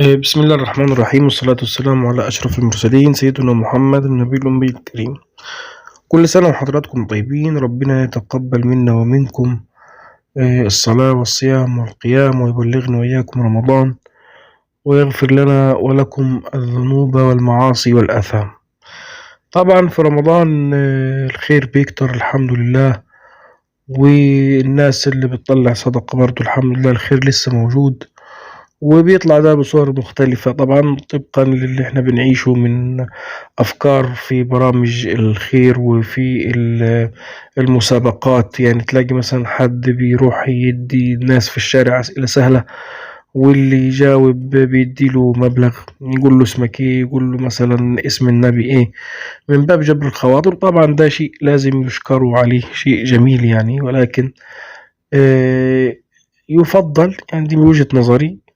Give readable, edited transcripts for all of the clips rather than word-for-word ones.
بسم الله الرحمن الرحيم، والصلاة والسلام على أشرف المرسلين سيدنا محمد النبي الأمي الكريم. كل سنة وحضراتكم طيبين. ربنا يتقبل منا ومنكم الصلاة والصيام والقيام، ويبلغنا وإياكم رمضان، ويغفر لنا ولكم الذنوب والمعاصي والآثام. طبعا في رمضان الخير بيكتر الحمد لله، والناس اللي بتطلع صدقة برضو الحمد لله الخير لسه موجود، وبيطلع ده بصور مختلفة طبعا طبقا للي احنا بنعيشه من أفكار في برامج الخير وفي المسابقات. يعني تلاقي مثلا حد بيروح يدي الناس في الشارع أسئلة سهلة، واللي يجاوب بيديله مبلغ، يقول له اسمك ايه، يقول له مثلا اسم النبي ايه، من باب جبر الخواطر. طبعا ده شيء لازم يشكروا عليه، شيء جميل يعني، ولكن آه، يفضل، يعني دي من وجهة نظري،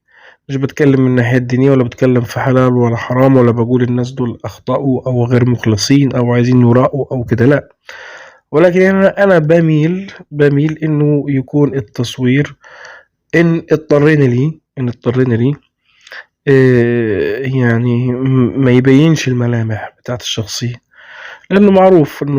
مش بتكلم من الناحية الدينية، ولا بتكلم في حلال ولا حرام، ولا بقول الناس دول أخطأوا أو غير مخلصين أو عايزين يراءوا أو كده، لأ. ولكن أنا بميل إنه يكون التصوير، إن اضطرينا ليه يعني ما يبينش الملامح بتاعت الشخصية، لأنه معروف إنه